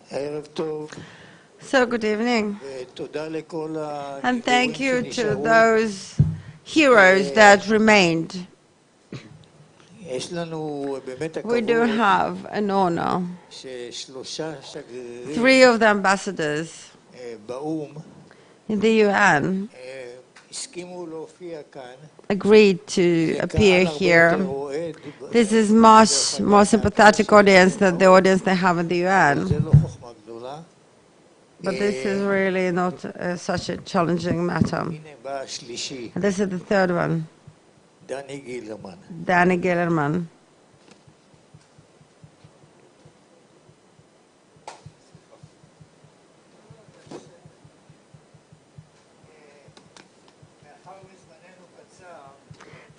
So good evening, and thank you to those heroes that remained. We do have an honor. 3 of the ambassadors in the UN agreed to appear here. This is much more sympathetic audience than the audience they have in the UN. But this is really not such a challenging matter. And this is the third one. Dan Gillerman.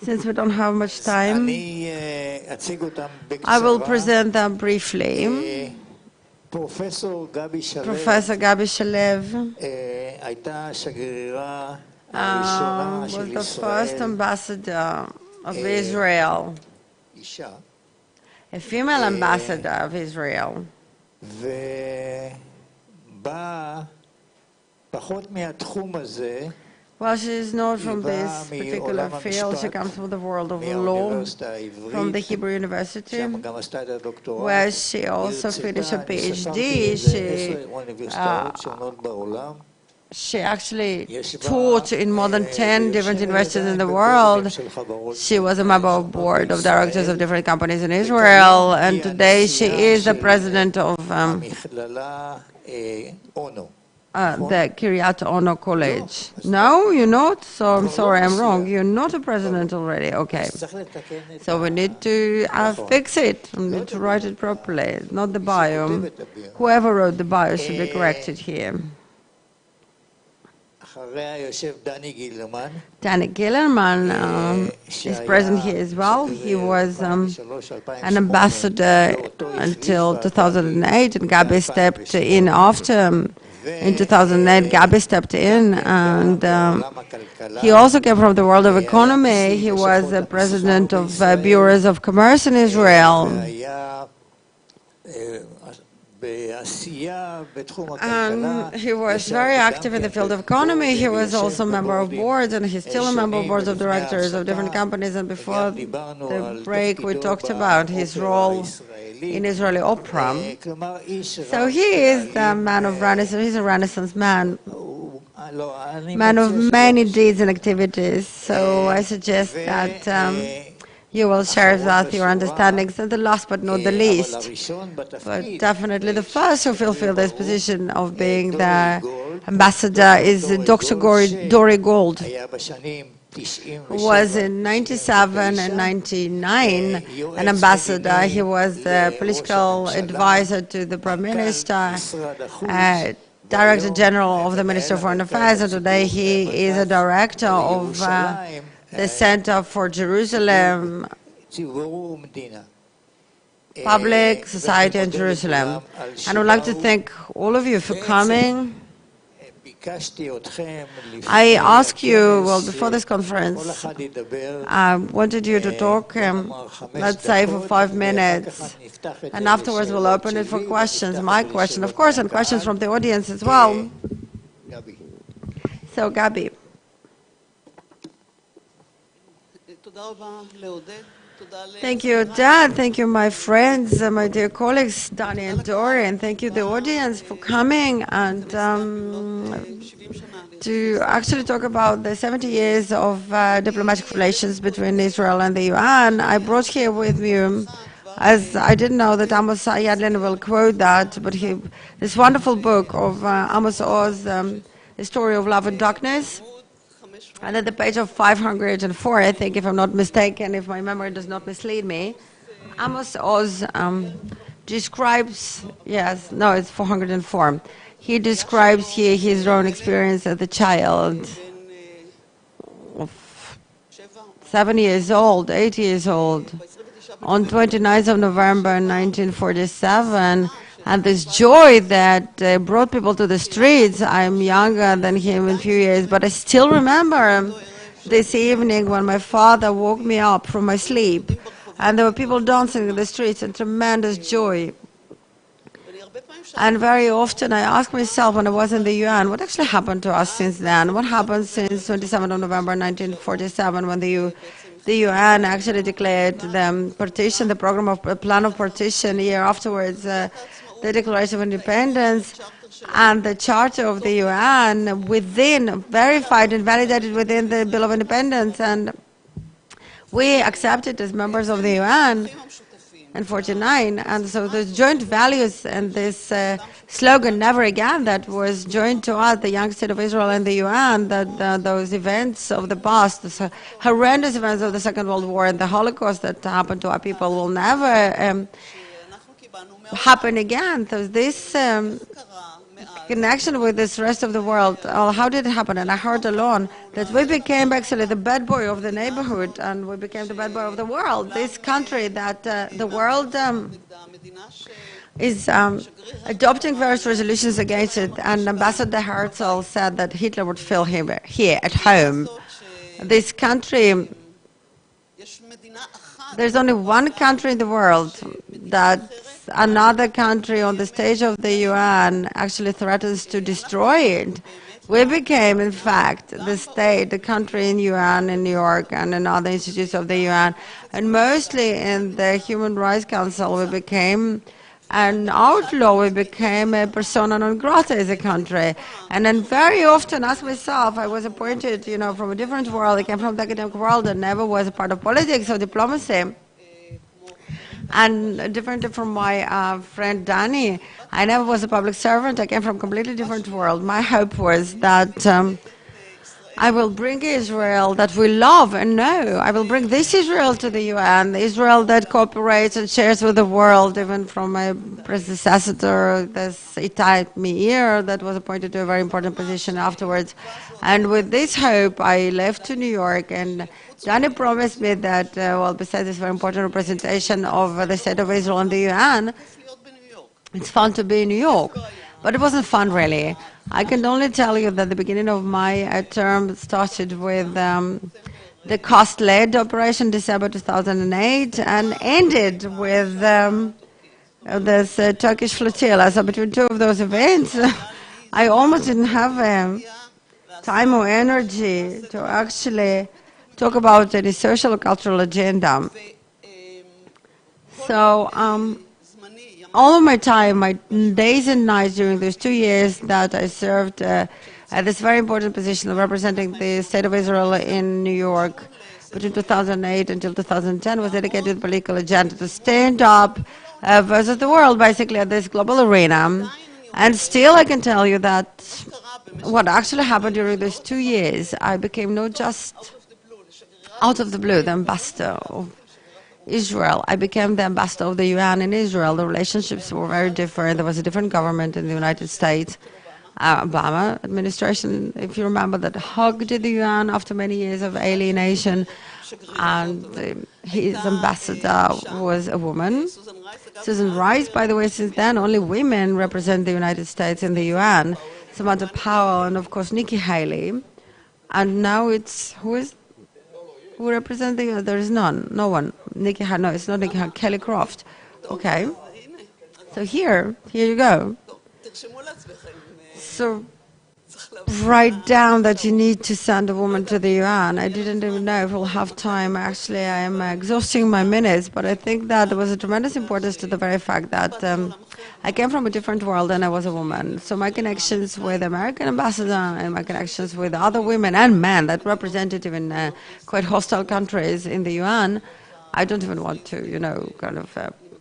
Since we don't have much time, I will present them briefly. Professor Gabi Shalev was the first ambassador of Israel, a female ambassador of Israel. Well, she is not from this particular field. She comes from the world of law, from the Hebrew University, where she also finished her PhD. She actually taught in more than 10 different universities in the world. She was a member of board of directors of different companies in Israel, and today she is the president of the Kiryat Ono College. No, you're not? So I'm sorry, I'm wrong. You're not a president already. Okay. So we need to fix it. We need to write it properly, not the bio. Whoever wrote the bio should be corrected here. Dan Gillerman is present here as well. He was an ambassador until 2008, and Gabi stepped in after. In 2008, Gabi stepped in, and he also came from the world of economy. He was the president of bureaus of commerce in Israel. And he was very active in the field of economy. He was also a member of boards, and he's still a member of boards of directors of different companies. And before the break, we talked about his role in Israeli opera. So he is the man of Renaissance. He's a Renaissance man, man of many deeds and activities. So I suggest that you will share with us your understandings. And the last but not the least, but definitely the first who fulfilled this position of being the ambassador is Dr. Dore Gold, who was in 97 and 99 an ambassador. He was the political advisor to the Prime Minister, Director General of the Ministry of Foreign Affairs, and today he is a director of the Center for Jerusalem, Public Society in Jerusalem. And I would like to thank all of you for coming. I asked you, well, before this conference, I wanted you to talk, let's say, for 5 minutes, and afterwards we'll open it for questions, my question, of course, and questions from the audience as well. So, Gabi. Thank you, Dad. Thank you, my friends, my dear colleagues, Danny and Dore, and thank you, the audience, for coming and to actually talk about the 70 years of diplomatic relations between Israel and the UN. I brought here with me, as I didn't know that Amos Yadlin will quote that, but this wonderful book of Amos Oz, The Story of Love and Darkness. And at the page of 504, I think, if I'm not mistaken, if my memory does not mislead me, Amos Oz describes, yes, no, it's 404. He describes here his own experience as a child of 7 years old, 8 years old, on 29th of November 1947, and this joy that brought people to the streets. I'm younger than him in a few years, but I still remember this evening when my father woke me up from my sleep, and there were people dancing in the streets and tremendous joy. And very often I ask myself when I was in the UN, what actually happened to us since then? What happened since 27th of November 1947 when the UN actually declared the partition, the program of plan of partition, a year afterwards, the Declaration of Independence and the Charter of the UN verified and validated within the Bill of Independence, and we accepted as members of the UN in 49, and so the joint values and this slogan "Never Again" that was joined to us, the young state of Israel and the UN, that those events of the past, the horrendous events of the Second World War and the Holocaust that happened to our people will never happen again. So this connection with this rest of the world, how did it happen? And I heard alone that we became actually the bad boy of the neighborhood, and we became the bad boy of the world. This country that the world is adopting various resolutions against it, and Ambassador Herzl said that Hitler would feel him here at home. This country, there's only one country in the world that another country on the stage of the UN actually threatens to destroy it. We became, in fact, the state, the country in UN, in New York, and in other institutes of the UN, and mostly in the Human Rights Council, we became an outlaw. We became a persona non grata as a country. And then very often, as myself, I was appointed, from a different world. I came from the academic world and never was a part of politics or diplomacy. And different from my friend Danny, I never was a public servant. I came from a completely different world. My hope was that I will bring Israel that we love and know. I will bring this Israel to the UN, Israel that cooperates and shares with the world, even from my predecessor, this Itai Meir, that was appointed to a very important position afterwards. And with this hope, I left to New York, and Danny promised me that, besides this very important representation of the state of Israel and the UN, it's fun to be in New York. But it wasn't fun, really. I can only tell you that the beginning of my term started with the cost-led operation, December 2008, and ended with this Turkish flotilla. So between two of those events, I almost didn't have time or energy to actually talk about any social or cultural agenda. So all of my time, my days and nights during those 2 years that I served at this very important position of representing the state of Israel in New York between 2008 until 2010 was dedicated to the political agenda to stand up versus the world, basically, at this global arena. And still I can tell you that what actually happened during those 2 years, I became not just out of the blue the ambassador of Israel. I became the ambassador of the UN in Israel. The relationships were very different. There was a different government in the United States. Obama administration, if you remember, that hugged the UN after many years of alienation. And his ambassador was a woman. Susan Rice, by the way, since then only women represent the United States in the UN. Samantha Powell and, of course, Nikki Haley. And now it's, who represents the, there is none, no one. No, it's not Nikki, Kelly Croft. Okay. So here you go. So write down that you need to send a woman to the UN. I didn't even know if we'll have time. Actually, I am exhausting my minutes, but I think that there was a tremendous importance to the very fact that I came from a different world and I was a woman. So my connections with American ambassador and my connections with other women and men that represented even quite hostile countries in the UN, I don't even want to,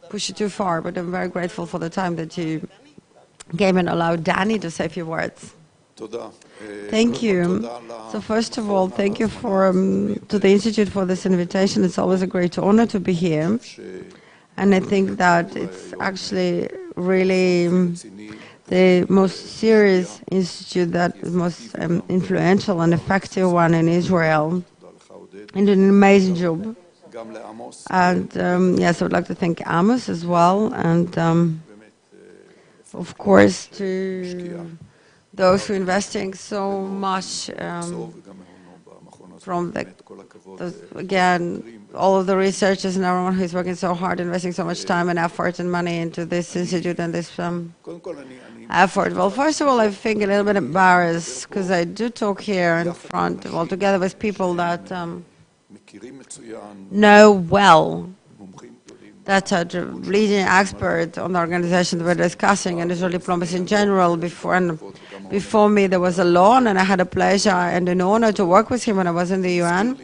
push it too far, but I'm very grateful for the time that you gave and allowed Danny to say a few words. Thank you. So first of all, thank you to the Institute for this invitation. It's always a great honor to be here. And I think that it's actually really the most serious institute, that is most influential and effective one in Israel, and did an amazing job. And yes, I would like to thank Amos as well, and of course to those who are investing so much from again, all of the researchers and everyone who's working so hard, investing so much time and effort and money into this institute and this effort. Well, first of all, I think a little bit embarrassed because I do talk here in front, well, together with people that know well, that are the leading expert on the organization that we're discussing and Israel diplomacy in general. Before me, there was a lawn, and I had a pleasure and an honor to work with him when I was in the UN.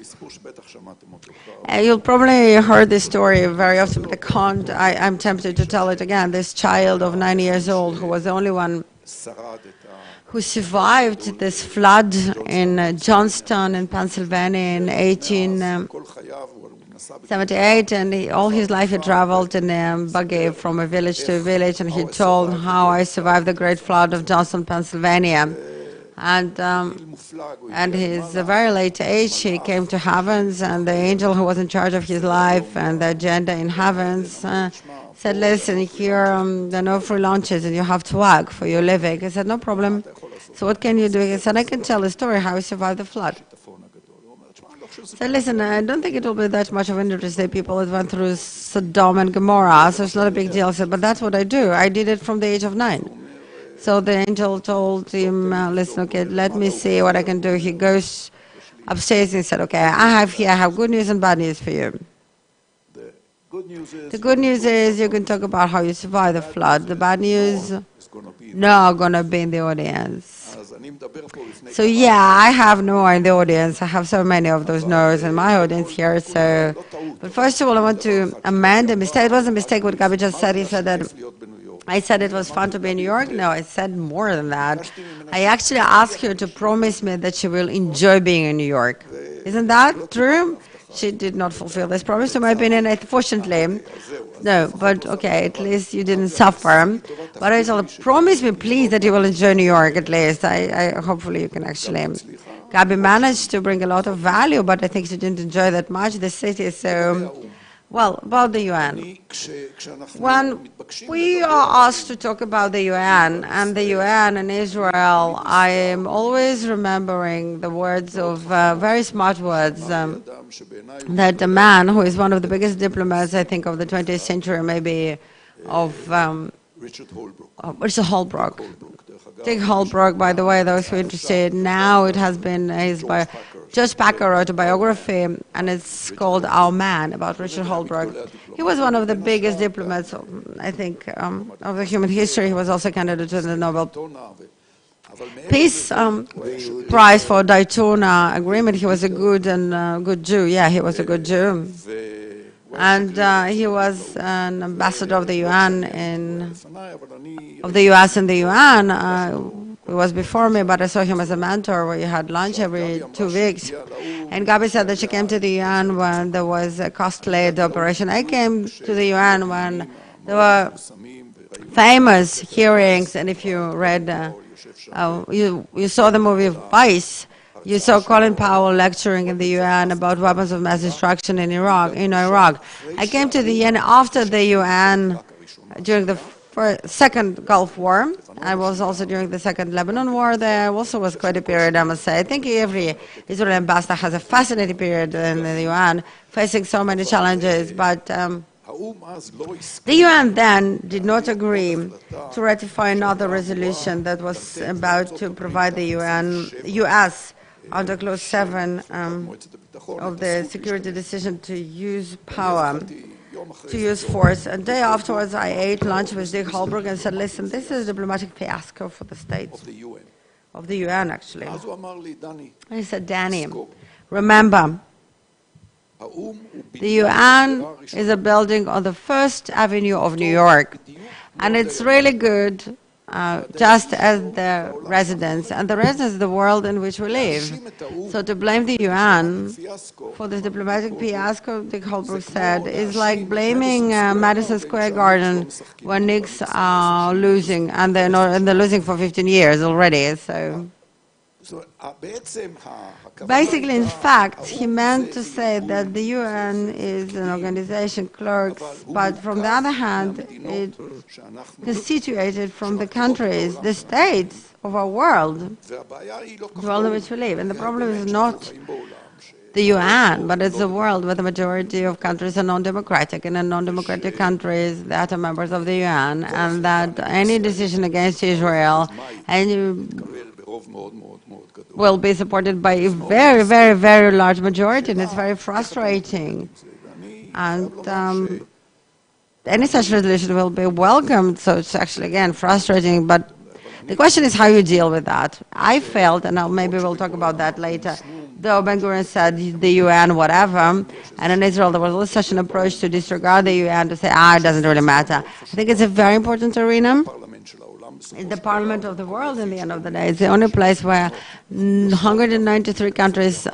You'll probably heard this story very often, but I'm tempted to tell it again. This child of 9 years old, who was the only one who survived this flood in Johnston in Pennsylvania in 1878, and all his life he traveled in a buggy from a village to a village, and he told how I survived the great flood of Johnston, Pennsylvania. And at his very late age, he came to heavens, and the angel who was in charge of his life and the agenda in heavens said, listen, here there are no free lunches, and you have to work for your living. I said, no problem. So what can you do? He said, I can tell a story how he survived the flood. So listen, I don't think it will be that much of an interest to people that went through Sodom and Gomorrah, so it's not a big deal. I said, but that's what I do. I did it from the age of 9. So the angel told him, listen, okay, let me see what I can do. He goes upstairs and he said, okay, I have good news and bad news for you. The good news is you can talk about how you survived the flood. The bad news, no, going to be in the audience. So yeah, I have no in the audience. I have so many of those no's in my audience here. So, but first of all, I want to amend a mistake. It was a mistake what Gabi just said. He said that I said it was fun to be in New York. No, I said more than that. I actually asked her to promise me that she will enjoy being in New York. Isn't that true? She did not fulfill this promise, in my opinion, unfortunately. No, but okay, at least you didn't suffer. But I told her, promise me, please, that you will enjoy New York at least. Hopefully you can actually. Gabi managed to bring a lot of value, but I think she didn't enjoy that much the city. So, well, about the UN. When we are asked to talk about the UN and Israel, I am always remembering the words of very smart words that a man who is one of the biggest diplomats, I think, of the 20th century, maybe of Richard Holbrooke. Dick Holbrooke, by the way, those who are interested, now it has been George Packer wrote a biography, and it's called Our Man, about Richard Holbrooke. He was one of the biggest diplomats, I think, of the human history. He was also a candidate to the Nobel Peace Prize for Daytona Agreement. He was a good Jew. Yeah, he was a good Jew. And he was an ambassador of the UN of the US in the UN. He was before me, but I saw him as a mentor where you had lunch every 2 weeks. And Gabi said that she came to the UN when there was a cost-led operation. I came to the UN when there were famous hearings, and if you read, you saw the movie Vice, you saw Colin Powell lecturing in the UN about weapons of mass destruction in Iraq. I came to the UN after the UN during the second Gulf War. I was also during the second Lebanon War. There also was quite a period, I must say. I think every Israeli ambassador has a fascinating period in the UN, facing so many challenges. But the UN then did not agree to ratify another resolution that was about to provide the US under Clause 7 of the security decision to use power, to use force. And day afterwards, I ate lunch with Dick Holbrooke and said, listen, this is a diplomatic fiasco for the States. Of the UN, actually. And he said, Danny, remember, the UN is a building on the First Avenue of New York. And it's really good just as the residents, and the residents of the world in which we live. So to blame the UN for this diplomatic fiasco, Dick Holbrooke said, is like blaming Madison Square Garden when Knicks are losing, and they're losing for 15 years already. So basically, in fact, he meant to say that the UN is an organization, clerks, but from the other hand, it constituted from the countries, the states of our world, the world in which we live. And the problem is not the UN, but it's a world where the majority of countries are non-democratic, and in non-democratic countries that are members of the UN, and that any decision against Israel will be supported by a very, very, very large majority, and it's very frustrating. And any such resolution will be welcomed, so it's actually, again, frustrating, but the question is how you deal with that. I felt, and maybe we'll talk about that later, though Ben-Gurion said the UN, whatever, and in Israel there was such an approach to disregard the UN, to say, it doesn't really matter. I think it's a very important arena. It's the parliament of the world in the end of the day. It's the only place where 193 countries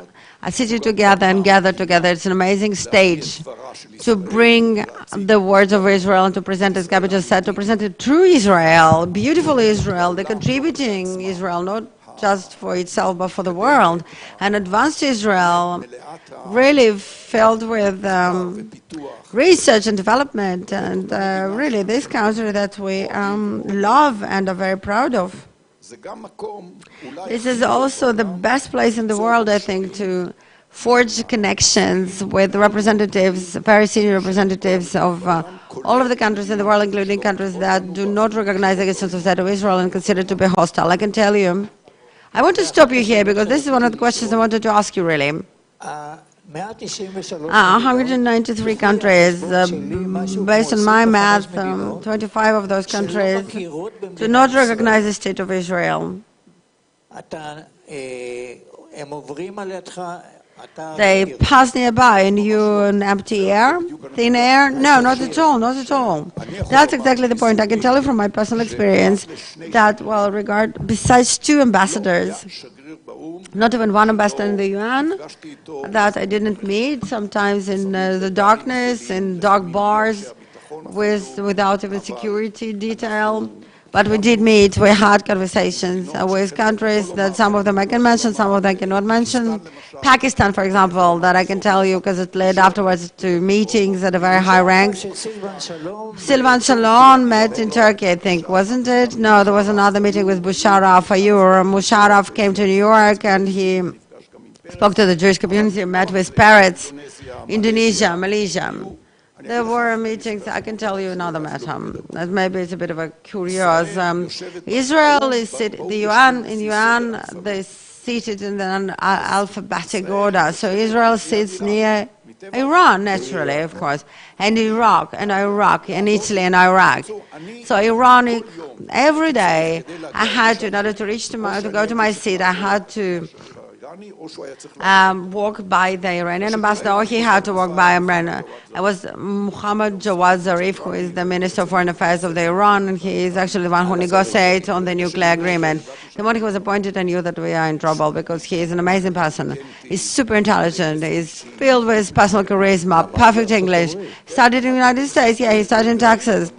are sitting together and gather together. It's an amazing stage to bring the words of Israel and to present, as Gabi just said, to present a true Israel, beautiful Israel, the contributing Israel, not just for itself but for the world, an advanced Israel, really filled with research and development, and really this country that we love and are very proud of. This is also the best place in the world, I think, to forge connections with representatives, very senior representatives of all of the countries in the world, including countries that do not recognize the existence of the State of Israel and consider it to be hostile. I can tell you. I want to stop you here because this is one of the questions I wanted to ask you, really. 193 countries, based on my math, 25 of those countries do not recognize the State of Israel. They pass nearby and you an empty air, thin air? No, not at all, not at all. That's exactly the point. I can tell you from my personal experience that, well, besides 2 ambassadors, not even 1 ambassador in the UN that I didn't meet, sometimes in the darkness, in dark bars, without even security detail. But we did meet, we had conversations with countries that some of them I can mention, some of them I cannot mention. Pakistan, for example, that I can tell you because it led afterwards to meetings at a very high ranks. Silvan Shalom met in Turkey, I think, wasn't it? No, there was another meeting with Musharraf Ayur. Musharraf came to New York and he spoke to the Jewish community, met with parrots, Indonesia, Malaysia. There were meetings, I can tell you another matter, maybe it's a bit of a curious. Israel is the UN, in UN, they're seated in an alphabetic order. So Israel sits near Iran, naturally, of course, and Iraq, and Italy, and Iraq. So Iran, every day, I had to, in order to go to my seat, I had to walk by the Iranian ambassador, or he had to walk by Iran. It was Mohammad Jawad Zarif, who is the Minister of Foreign Affairs of the Iran, and he is actually the one who negotiates on the nuclear agreement. The moment he was appointed, I knew that we are in trouble because he is an amazing person. He's super intelligent, he's filled with personal charisma, perfect English. Studied in the United States, yeah, he studied in Texas.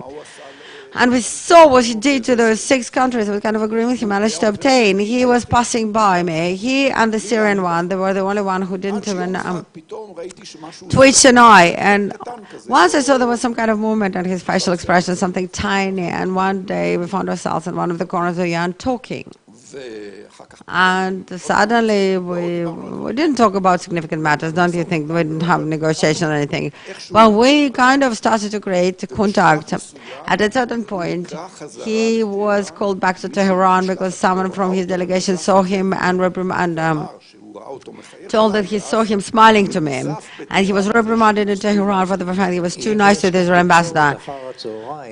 And we saw what he did to those 6 countries, what kind of agreement he managed to obtain. He was passing by me. He and the Syrian one, they were the only one who didn't even twitch an eye. And once I saw there was some kind of movement in his facial expression, something tiny. And one day we found ourselves in one of the corners of the yarn talking. And suddenly we didn't talk about significant matters, don't you think? We didn't have negotiation or anything. Well, we kind of started to create contact. At a certain point, he was called back to Tehran because someone from his delegation saw him and told that he saw him smiling to me. And he was reprimanded in Tehran for the fact he was too nice to the Israeli ambassador.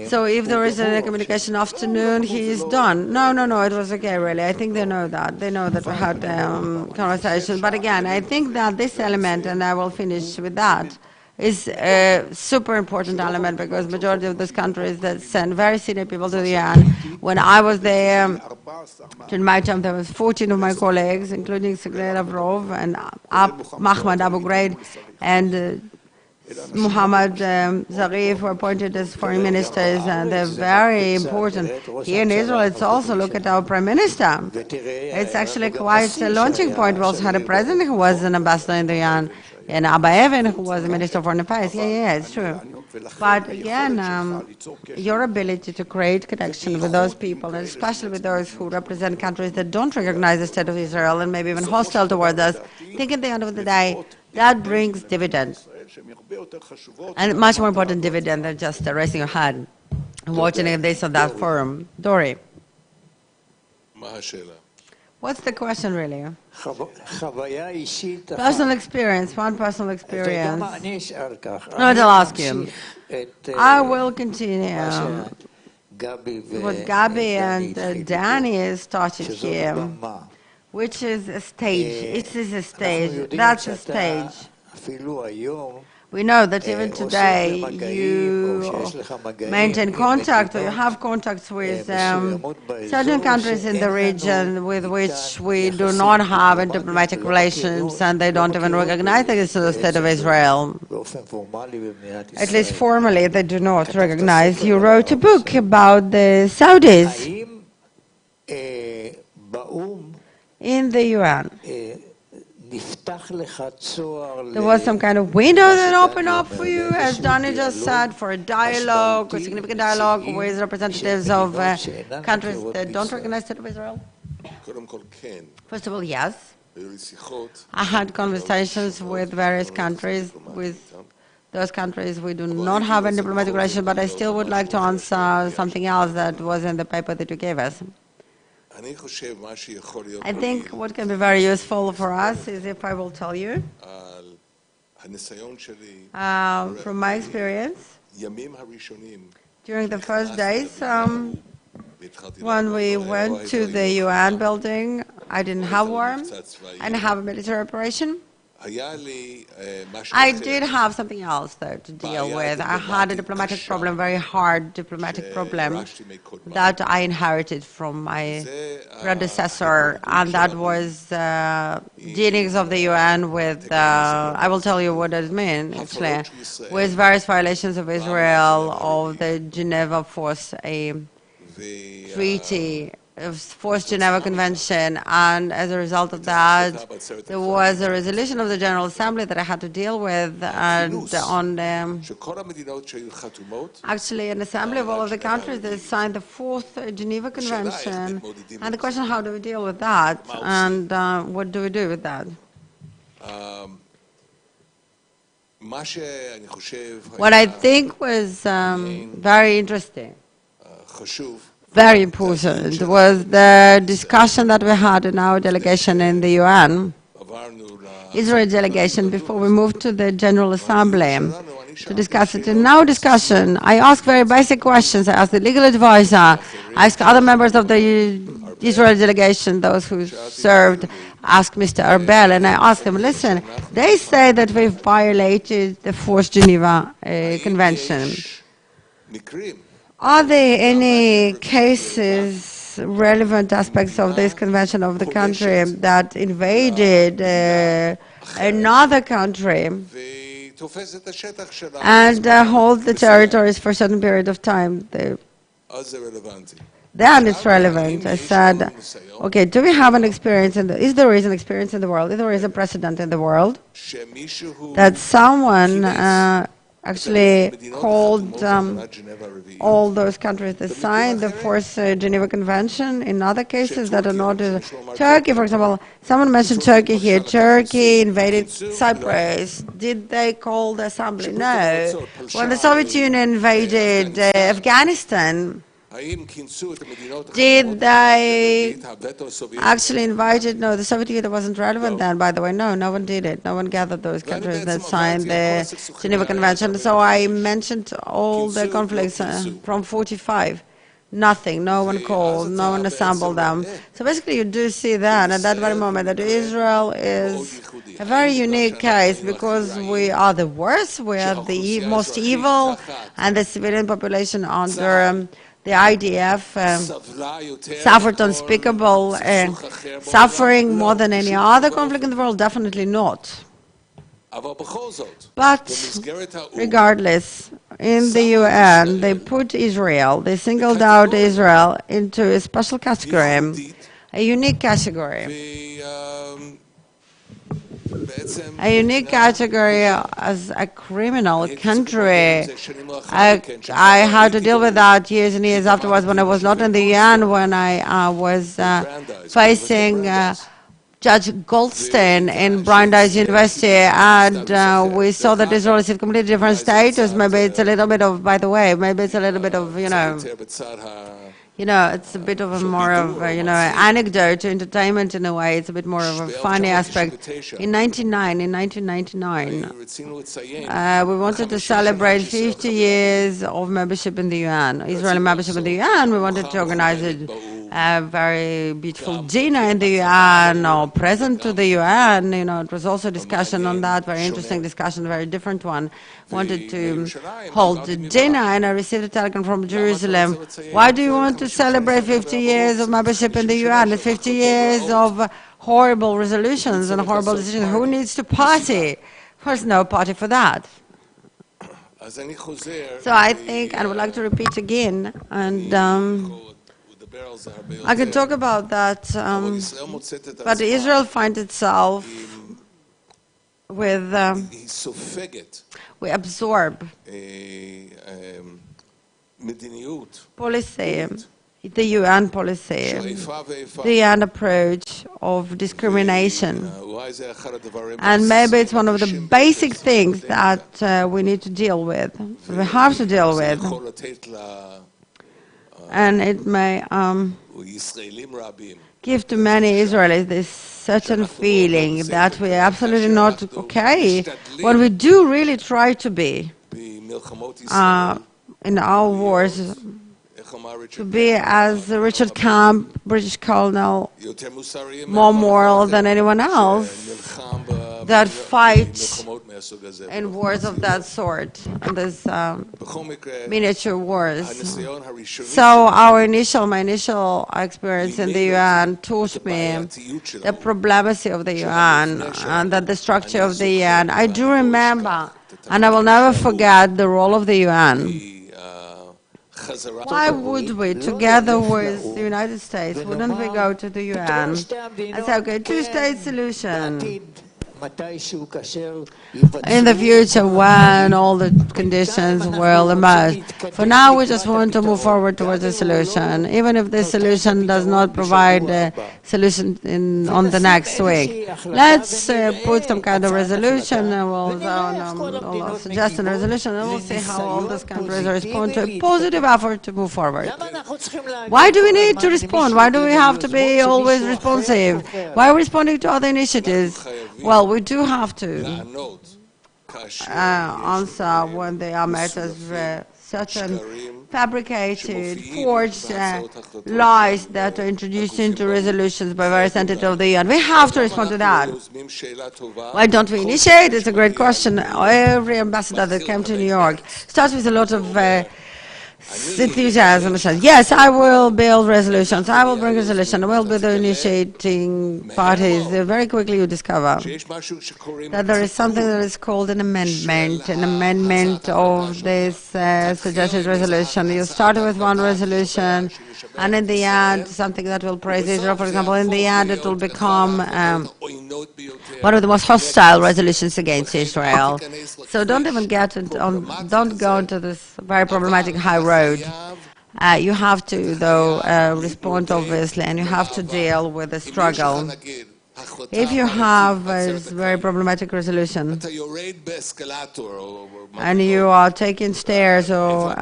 So if there is a communication afternoon, he is done. No, it was okay, really. I think they know that. They know that we had conversations. But again, I think that this element, and I will finish with that, is a super important element because majority of those countries that send very senior people to the UN. When I was there, in my term, there was 14 of my colleagues, including Sergei Lavrov and Mahmoud Abu Ghraib and Mohammad Zarif were appointed as foreign ministers, and they're very important. Here in Israel, it's also, look at our prime minister. It's actually quite a launching point. We also had a president who was an ambassador in the UN, and Abba Evan, who was the Minister of Foreign Affairs. Yeah, it's true. But again, your ability to create connection with those people, and especially with those who represent countries that don't recognize the State of Israel and maybe even hostile towards us, I think at the end of the day, That brings dividends, and much more important dividend than just raising your hand and watching this or that forum. Dore, what's the question really? Personal experience, one personal experience. No, I'll ask you. I will continue what Gabi and Danny started here, which is a stage. It is a stage. That's a stage. We know that even today you maintain contact or you have contacts with certain countries in the region with which we do not have diplomatic relations, and they don't even recognize that it's the state of Israel. At least formally they do not recognize. You wrote a book about the Saudis in the UN. There was some kind of window that opened up for you, as Danny just said, for a dialogue, a significant dialogue with representatives of countries that don't recognize the state of Israel? First of all, yes. I had conversations with various countries. With those countries, we do not have a diplomatic relation, but I still would like to answer something else that was in the paper that you gave us. I think what can be very useful for us is if I will tell you from my experience during the first days when we went to the UN building. I didn't have war, I didn't have a military operation. I did have something else, though, to deal with. I had a diplomatic problem, very hard diplomatic problem, that I inherited from my predecessor, and that was dealings of the UN with, I will tell you what it means, actually, with various violations of Israel, of the Geneva Force, a treaty, Forced Geneva Convention, and as a result of that, there was a resolution of the General Assembly that I had to deal with, and on actually an assembly of all of the countries that signed the Fourth Geneva Convention, and the question, how do we deal with that, and what do we do with that? What I think was very interesting, very important, was the discussion that we had in our delegation in the UN, Israel delegation, before we moved to the General Assembly to discuss it. In our discussion, I asked very basic questions. I asked the legal advisor, I asked other members of the Israel delegation, those who served, asked Mr. Arbel, and I asked them, listen, they say that we've violated the Fourth Geneva Convention. Are there any cases, relevant aspects of this convention of the country that invaded another country and hold the territories for a certain period of time? Then it's relevant. I said, okay, do we have an experience, is there an experience in the world, is there a precedent in the world that someone actually called all those countries that signed the Fourth Geneva Convention in other cases that are not Turkey, for example? Someone mentioned Turkey here. Turkey invaded Cyprus. Did they call the assembly? No. When the Soviet Union invaded Afghanistan, did they actually invite it? No, the Soviet Union wasn't relevant then, by the way. No, no one did it. No one gathered those countries that signed the Geneva Convention. So I mentioned all the conflicts from 45. Nothing, no one called, no one assembled them. So basically you do see that at that very moment that Israel is a very unique case because we are the worst, we are the most evil, and the civilian population under the IDF suffered unspeakable suffering more than any other conflict in the world, definitely not. But regardless, in the UN, they put Israel, they singled out Israel into a special category, a unique category. A unique category as a criminal country. I had to deal with that years and years afterwards when I was not in the UN, when I was facing Judge Goldstein in Brandeis University, and we saw that Israel is a completely different status. Maybe it's a little bit of, by the way, maybe it's a little bit of, it's a bit of a more of a, anecdote, entertainment in a way. It's a bit more of a funny aspect. In 1999, we wanted to celebrate 50 years of membership in the UN, Israeli membership in the UN. We wanted to organize a very beautiful dinner in the UN or present to the UN. It was also a discussion on that, very interesting discussion, very different one. Wanted to hold a dinner, and I received a telegram from Jerusalem. Why do you want to celebrate 50 years of membership in the UN? 50 years of horrible resolutions and horrible decisions. Who needs to party? There's no party for that. So I think, and I would like to repeat again, and I can talk about that, but Israel finds itself with, we absorb policy, the UN policy, the UN approach of discrimination. And maybe it's one of the basic things that we need to deal with, we have to deal with. And it may give to many Israelis this certain feeling that we are absolutely not okay, when we do really try to be in our wars, to be, as Richard Camp, British colonel, more moral than anyone else, that fight in wars of that sort, and these miniature wars. So my initial experience in the UN taught me the problemacy of the UN and that the structure of the UN. I do remember, and I will never forget, the role of the UN. Why would we, together with the United States, wouldn't we go to the UN and say, okay, two-state solution in the future when all the conditions will emerge? For now, we just want to move forward towards a solution, even if this solution does not provide a solution on the next week. Let's put some kind of resolution, and we'll suggest a resolution, and we'll see how all these countries respond to a positive effort to move forward. Why do we need to respond? Why do we have to be always responsive? Why are we responding to other initiatives? Well, we do have to answer when they are met as certain fabricated, forged lies that are introduced into resolutions by various entities of the UN. We have to respond to that. Why don't we initiate? It's a great question. Every ambassador that came to New York starts with a lot of enthusiasm and says, yes, I will build resolutions, I will bring resolution, I will be the initiating parties. Very quickly you discover that there is something that is called an amendment of this suggested resolution. You start with one resolution, and in the end, something that will praise Israel, for example, in the end it will become one of the most hostile resolutions against Israel. So don't even don't go into this very problematic high road. You have to, though, respond obviously, and you have to deal with the struggle. If you have a very problematic resolution, and you are taking stairs or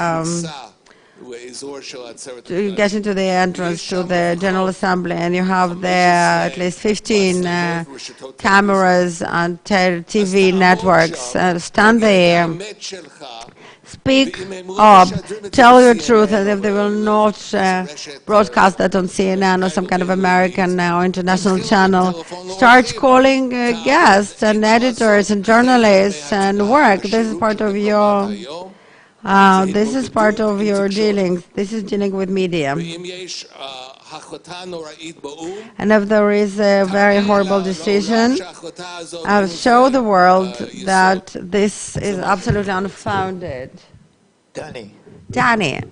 to get into the entrance to the General Assembly, and you have there at least 15 cameras and TV networks, stand there, speak up, tell your truth, and if they will not broadcast that on CNN or some kind of American or international channel, start calling guests and editors and journalists and work. This is part of your dealings. This is dealing with media. And if there is a very horrible decision, I'll show the world that this is absolutely unfounded. Danny.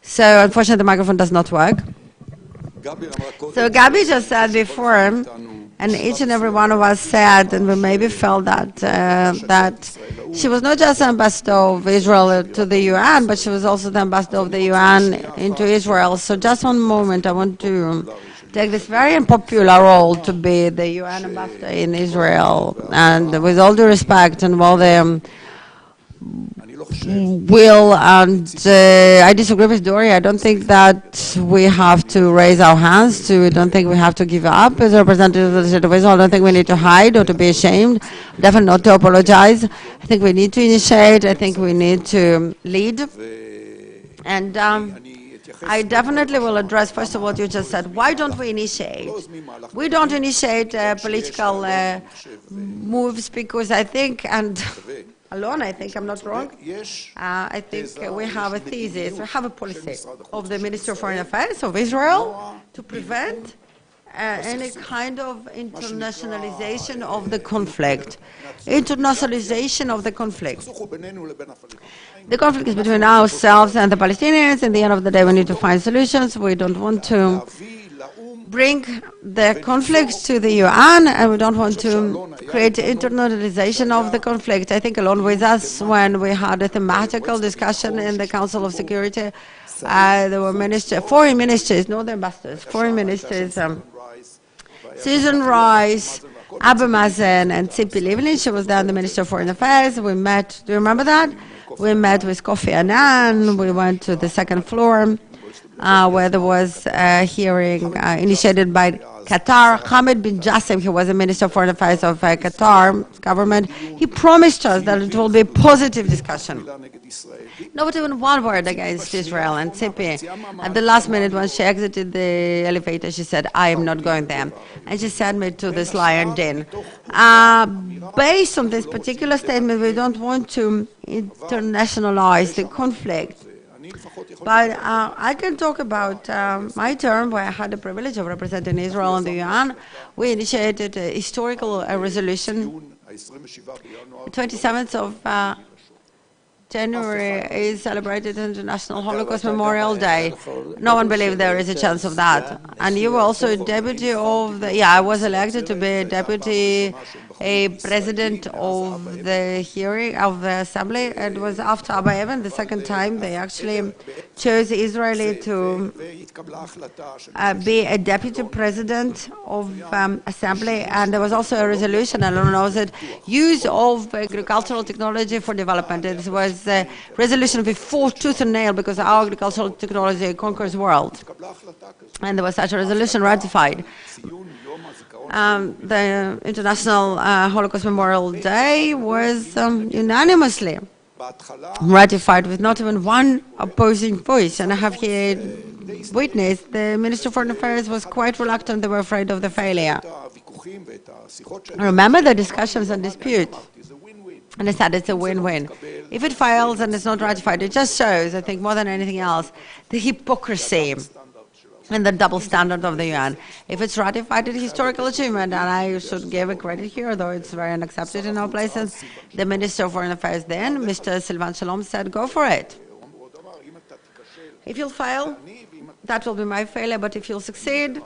So unfortunately the microphone does not work. So Gabi just said before, and each and every one of us said, and we maybe felt that that She was not just ambassador of Israel to the UN, but she was also the ambassador of the UN into Israel. So just one moment, I want to take this very unpopular role to be the UN ambassador in Israel. And with all due respect and all the will, and I disagree with Dore. I don't think that we have to raise our hands. I don't think we have to give up as representatives of the state of Israel. I don't think we need to hide or to be ashamed. Definitely not to apologize. I think we need to initiate. I think we need to lead. And I definitely will address, first of all, what you just said. Why don't we initiate? We don't initiate political moves because I think, and alone, I think I'm not wrong. I think we have a thesis, we have a policy of the Ministry of Foreign Affairs of Israel to prevent any kind of internationalization of the conflict. Internationalization of the conflict. The conflict is between ourselves and the Palestinians. At the end of the day, we need to find solutions. We don't want to bring the conflict to the UN, and we don't want to create internalization of the conflict. I think along with us, when we had a thematical discussion in the Council of Security, there were foreign ministers, not the ambassadors, foreign ministers, Susan Rice, Abu Mazen, and Tzipi Livni. She was then the Minister of Foreign Affairs. We met, do you remember that? We met with Kofi Annan. We went to the second floor, where there was a hearing initiated by Qatar. Hamid bin Jassim, who was the Minister of Foreign Affairs of Qatar government, he promised us that it will be a positive discussion. Not even one word against Israel. And Tzipi, at the last minute when she exited the elevator, she said, I am not going there. And she sent me to this lion den. Based on this particular statement, we don't want to internationalize the conflict. But I can talk about my term, where I had the privilege of representing Israel in the UN. We initiated a historical resolution. 27th of January is celebrated International Holocaust Memorial Day. No one believed there is a chance of that. And you were also a deputy of the, I was elected to be a deputy, a president of the hearing, of the assembly. It was after Abba Evan, the second time they actually chose Israeli to be a deputy president of assembly. And there was also a resolution, I don't know, that use of agricultural technology for development. It was a resolution we fought tooth and nail because our agricultural technology conquers the world. And there was such a resolution ratified. The International Holocaust Memorial Day was unanimously ratified with not even one opposing voice. And I have here witnessed the Minister of Foreign Affairs was quite reluctant. They were afraid of the failure. Remember the discussions and disputes. And I said it's a win-win. If it fails and it's not ratified, it just shows, I think, more than anything else, the hypocrisy and the double standard of the UN. If it's ratified, it's a historical achievement, and I should give a credit here, though it's very unaccepted in our places. The Minister of Foreign Affairs then, Mr. Silvan Shalom, said, go for it. If you'll fail, that will be my failure, but if you'll succeed,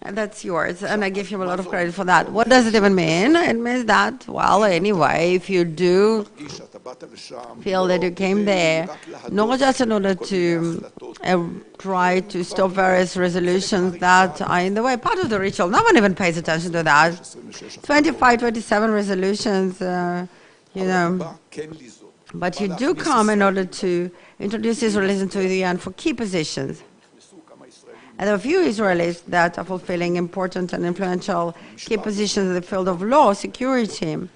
that's yours, and I give him a lot of credit for that. What does it even mean? It means that, well, anyway, if you do feel that you came there, not just in order to try to stop various resolutions that are in the way, part of the ritual, no one even pays attention to that. 25, 27 resolutions, you know, but you do come in order to introduce Israelis into the UN for key positions. And there are a few Israelis that are fulfilling important and influential key positions in the field of law, security,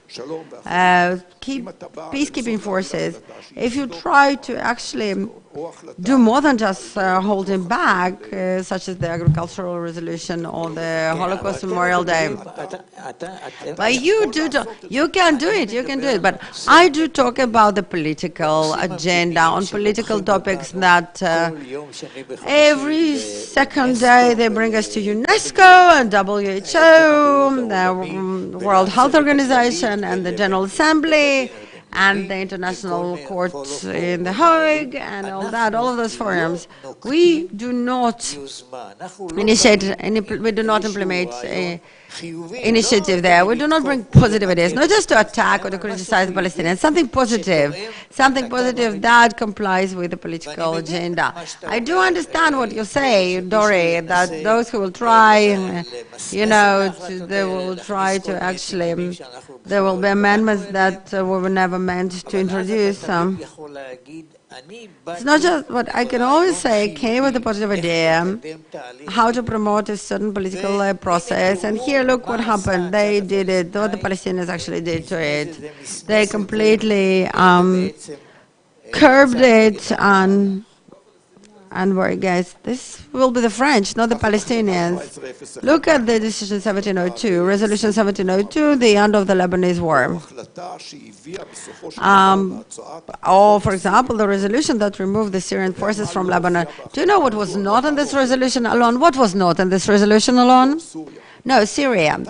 peacekeeping forces. If you try to actually do more than just holding back, such as the agricultural resolution or the Holocaust Memorial Day. But you can do it, but I do talk about the political agenda on political topics that every second day they bring us to UNESCO and WHO, the World Health Organization and the General Assembly, and the International Court in The Hague, and all that, all of those forums. We do not initiate, we do not implement initiative there. We do not bring positive ideas, not just to attack or to criticize the Palestinians, something positive that complies with the political agenda. I do understand what you say, Dore, that those who will try, they will try to actually, there will be amendments that we were never meant to introduce. It's not just what I can always say, came with a positive idea, how to promote a certain political process, and here look what happened. They did it, what the Palestinians actually did to it. They completely curbed it, and worry, guys, this will be the French, not the Palestinians. Look at the decision 1702, resolution 1702, the end of the Lebanese war. Or, for example, the resolution that removed the Syrian forces from Lebanon. Do you know what was not in this resolution alone? What was not in this resolution alone? No, Syria.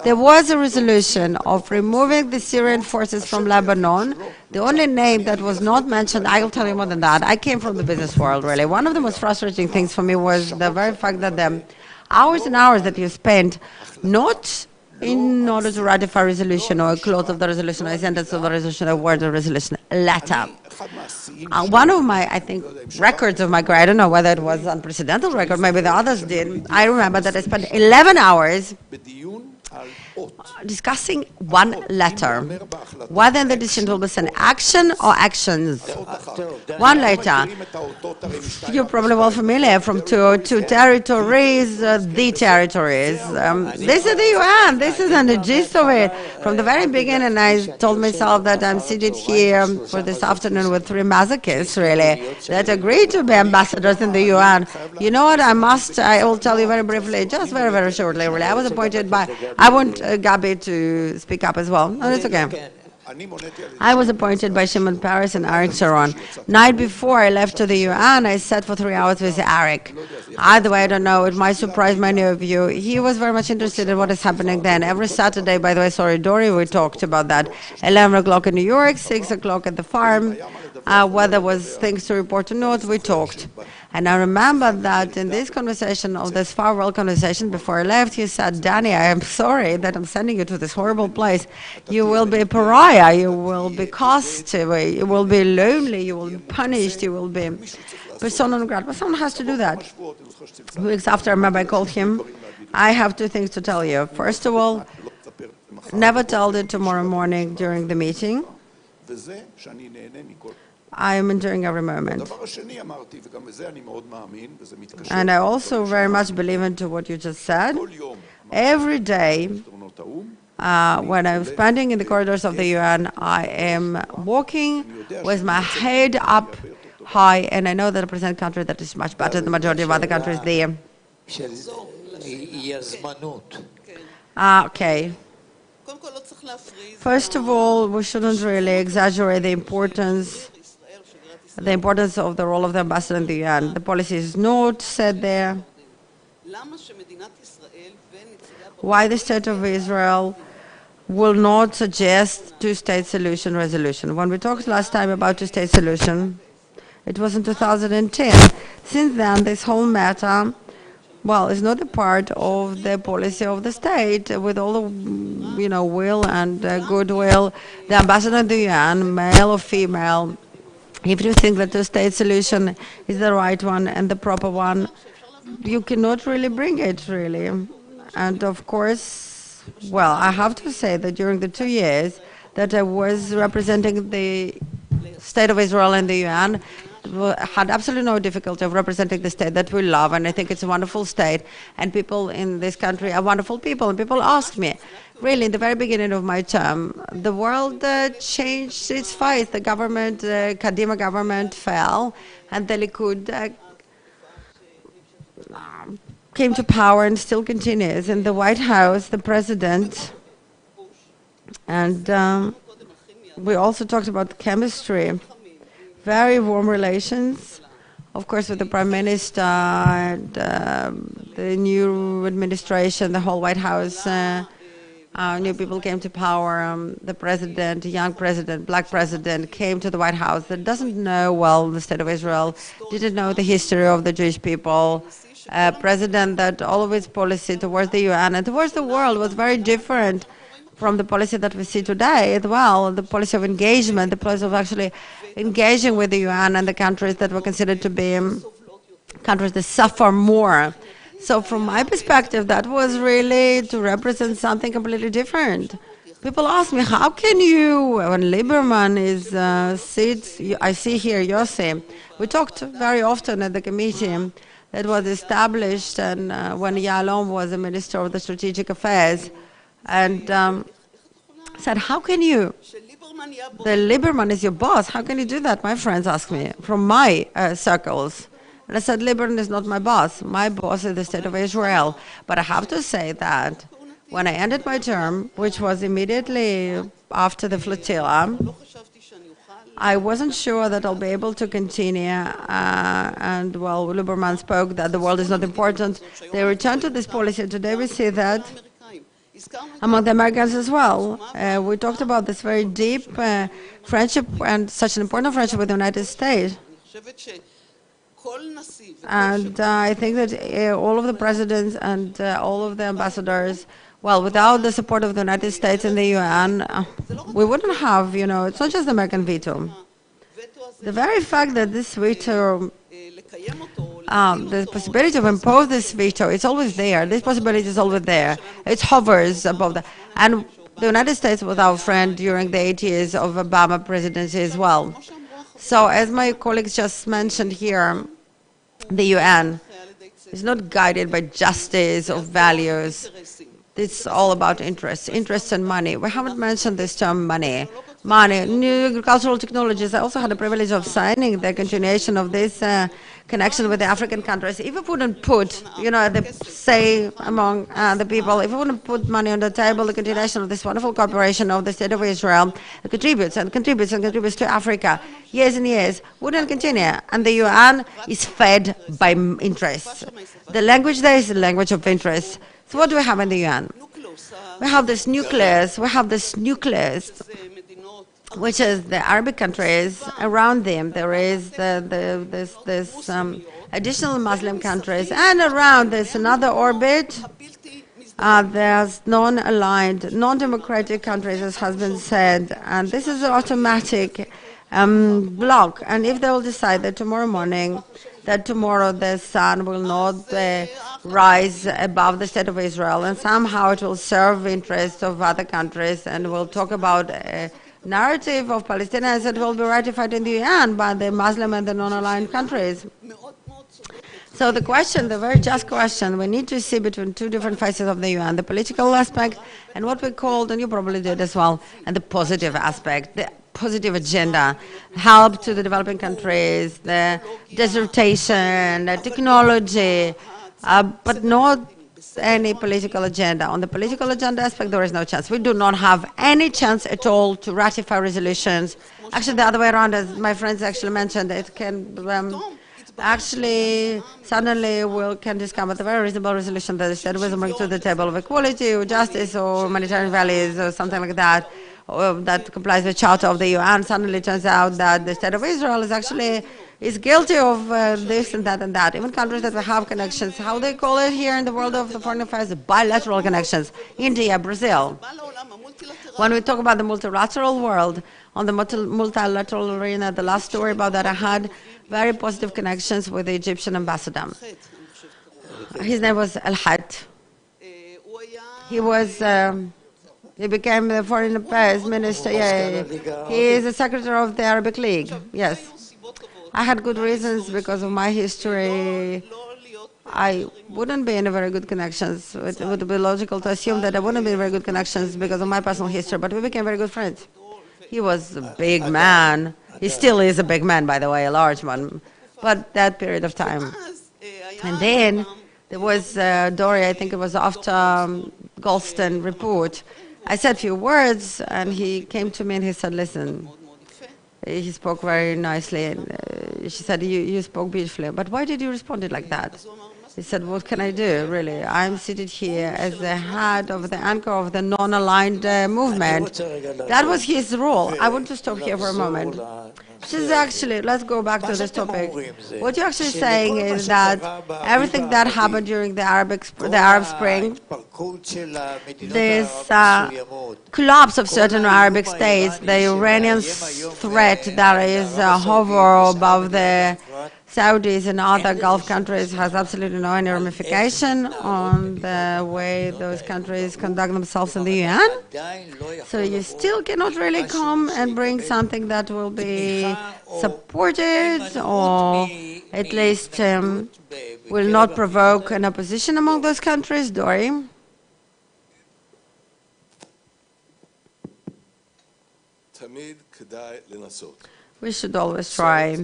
There was a resolution of removing the Syrian forces from Lebanon. The only name that was not mentioned, I will tell you more than that. I came from the business world, really. One of the most frustrating things for me was the very fact that the hours and hours that you spent not in order to ratify a resolution or a clause of the resolution or a sentence of the resolution or a word of the resolution, a letter. One of my, I think, records of my career, I don't know whether it was an unprecedented record, maybe the others did. I remember that I spent 11 hours discussing one letter, whether the decision will be an action or actions. One letter. You're probably well familiar from two territories, the territories. This is the UN. This is the gist of it. From the very beginning, I told myself that I'm seated here for this afternoon with three masochists, really, that agreed to be ambassadors in the UN. You know what? I will tell you very briefly, just very, very shortly, really. I was appointed by, I want Gabi to speak up as well. No, it's okay. I was appointed by Shimon Peres and Arik Sharon. Night before I left to the UN, I sat for 3 hours with Arik. Either way, I don't know, it might surprise many of you. He was very much interested in what is happening then. Every Saturday, by the way, sorry, Dore, we talked about that. 11 o'clock in New York, 6 o'clock at the farm. Whether there was things to report or not, we talked. And I remember that in this conversation, of this farewell conversation before I left, he said, Danny, I am sorry that I'm sending you to this horrible place. You will be a pariah, you will be castaway, you will be lonely, you will be punished, you will be persona non grata. But someone has to do that. Weeks after, I remember I called him. I have two things to tell you. First of all, never tell it tomorrow morning during the meeting. I am enjoying every moment. And I also very much believe into what you just said. Every day, when I'm standing in the corridors of the UN, I am walking with my head up high, and I know that I represent a country that is much better than the majority of other countries there. Okay. First of all, we shouldn't really exaggerate the importance of the role of the ambassador in the UN. The policy is not said there. Why the State of Israel will not suggest two-state solution resolution. When we talked last time about two-state solution, it was in 2010. Since then, this whole matter, well, is not a part of the policy of the state. With all the, will and goodwill, the ambassador in the UN, male or female, if you think that the state solution is the right one and the proper one, you cannot really bring it, really. And of course, well, I have to say that during the 2 years that I was representing the State of Israel in the UN, had absolutely no difficulty of representing the state that we love, and I think it's a wonderful state, and people in this country are wonderful people, and people ask me, really, in the very beginning of my term, the world changed its face. The government, Kadima government fell, and the Likud came to power and still continues. In the White House, the president, and we also talked about chemistry, very warm relations, of course, with the Prime Minister, and, the new administration, the whole White House. New people came to power. The president, young president, black president, came to the White House that doesn't know well the State of Israel, didn't know the history of the Jewish people, a president that all of his policy towards the UN and towards the world was very different from the policy that we see today as well, the policy of engagement, the policy of actually engaging with the UN and the countries that were considered to be countries that suffer more. So from my perspective, that was really to represent something completely different. People ask me, how can you, when Lieberman is sits, I see here Yossi, we talked very often at the committee that was established and when Yalom was the Minister of the Strategic Affairs, and said, how can you, the Lieberman is your boss, how can you do that? My friends ask me, from my circles. And I said, Lieberman is not my boss. My boss is the State of Israel. But I have to say that when I ended my term, which was immediately after the flotilla, I wasn't sure that I'll be able to continue. And well, Lieberman spoke that the world is not important. They returned to this policy. Today we see that among the Americans as well. We talked about this very deep friendship and such an important friendship with the United States. And I think that all of the presidents and all of the ambassadors, well, without the support of the United States and the UN, we wouldn't have, it's not just the American veto. The very fact that this veto, the possibility of impose this veto, it's always there. This possibility is always there. It hovers above that. And the United States was our friend during the 8 years of Obama presidency as well. So as my colleagues just mentioned here, the UN is not guided by justice or values. It's all about interests and money. We haven't mentioned this term money. Money, new agricultural technologies. I also had the privilege of signing the continuation of this connection with the African countries. If we wouldn't put, the say among the people, if we wouldn't put money on the table, the continuation of this wonderful cooperation of the State of Israel contributes to Africa years and years, wouldn't continue. And the UN is fed by interests. The language there is the language of interest. So what do we have in the UN? We have this nucleus, which is the Arabic countries. Around them there is this additional Muslim countries, and around there's another orbit. There's non-aligned, non-democratic countries, as has been said, and this is an automatic block. And if they will decide that tomorrow morning, that tomorrow the sun will not rise above the State of Israel, and somehow it will serve interests of other countries, and we'll talk about narrative of Palestinians that will be ratified in the UN by the Muslim and the non-aligned countries. So the question, the very just question, we need to see between two different faces of the UN, the political aspect and what we called, and you probably did as well, and the positive aspect, the positive agenda, help to the developing countries, the dissertation, the technology, but not any political agenda. On the political agenda aspect, there is no chance. We do not have any chance at all to ratify resolutions. Actually, the other way around, as my friends actually mentioned, it can actually suddenly we can discover a very reasonable resolution that is will bring to the table of equality or justice or humanitarian values or something like that, or that complies with the Charter of the UN. Suddenly it turns out that the State of Israel is actually guilty of this and that and that. Even countries that we have connections, how they call it here in the world of the foreign affairs, bilateral connections, India, Brazil. When we talk about the multilateral world, on the multilateral arena, the last story about that I had very positive connections with the Egyptian ambassador. His name was El-Had. He became the foreign affairs minister. Yeah. He is the secretary of the Arabic League. Yes. I had good reasons because of my history. I wouldn't be in a very good connections. It would be logical to assume that I wouldn't be in very good connections because of my personal history, but we became very good friends. He was a big man. He still is a big man, by the way, a large one. But that period of time. And then there was Dore, I think it was after Goldstein report. I said a few words, and he came to me and he said, listen, he spoke very nicely, and she said, you spoke beautifully, but why did you respond it like that? He said, what can I do, really? I'm seated here as the head of the anchor of the non-aligned movement. That was his role. I want to stop here for a moment. This is actually, let's go back to this topic. What you're actually saying is that everything that happened during the Arab Spring, this collapse of certain Arabic states, the Iranian threat that is hover above the Saudis and other Gulf countries has absolutely no any ramification on the way those countries conduct themselves in the UN. So you still cannot really come and bring something that will be supported or at least will not provoke an opposition among those countries, Dore? We should always try.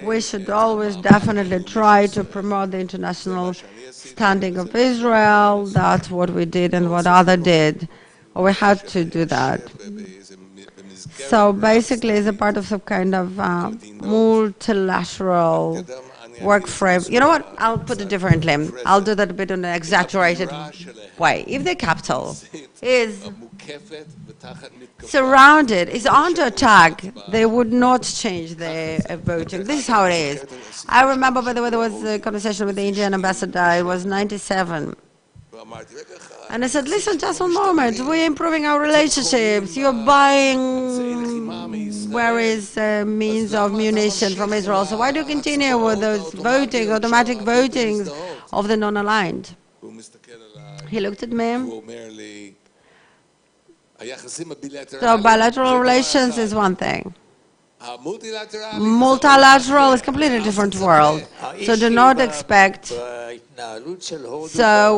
We should always definitely try to promote the international standing of Israel. That's what we did and what others did. Or we had to do that. So basically, it's a part of some kind of multilateral work frame. You know what? I'll put it differently. I'll do that a bit in an exaggerated way. If the capital is surrounded, is under attack, they would not change their voting. This is how it is. I remember, by the way, there was a conversation with the Indian ambassador. It was 97. And I said, listen, just one moment. We're improving our relationships. You're buying various means of munition from Israel. So why do you continue with those voting, automatic votings of the non-aligned? He looked at me. So bilateral relations is one thing. Multilateral is a completely different world. So do not expect. So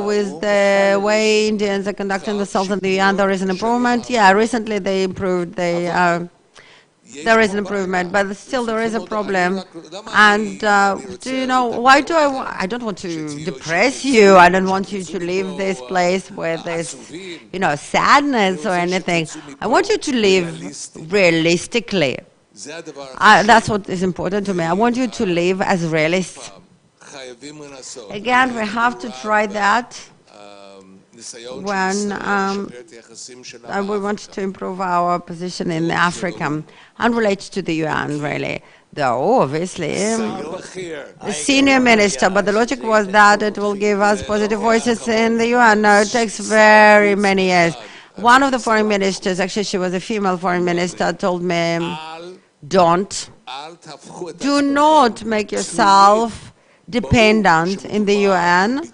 with the way Indians are conducting themselves in the UN, there is an improvement. Yeah, recently they improved. There is an improvement, but still there is a problem. And do you know, why do I don't want to depress you. I don't want you to leave this place with this, sadness or anything. I want you to live realistically. That's what is important to me. I want you to live as realists. Again, we have to try that when we want to improve our position in Africa, unrelated to the UN, really. Though, obviously, the senior minister, but the logic was that it will give us positive voices in the UN. No, it takes very many years. One of the foreign ministers, actually she was a female foreign minister, told me, do not make yourself dependent in the UN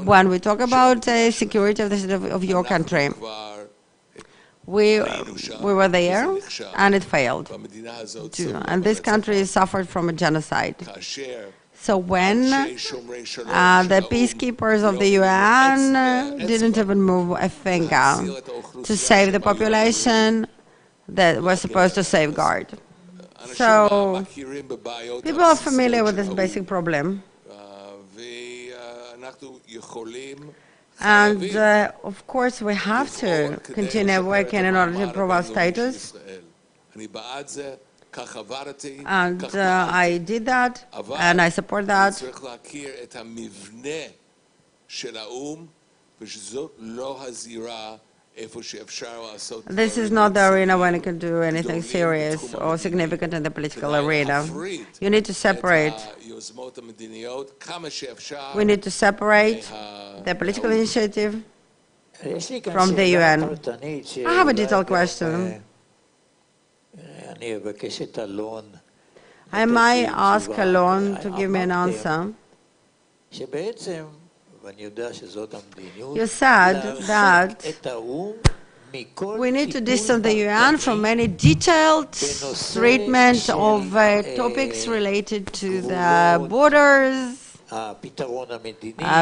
when we talk about security of your country. We were there, and it failed. And this country suffered from a genocide. So when the peacekeepers of the UN didn't even move a finger to save the population that we're supposed to safeguard. So people are familiar with this basic problem. And of course we have to continue working in order to improve our status. And I did that, and I support that. This is not the arena when you can do anything serious or significant in the political arena. You need to separate. We need to separate the political initiative from the UN. I have a detailed question. I might ask Alon to give me an answer. You said that we need to distance the UN from any detailed treatment of topics related to the borders,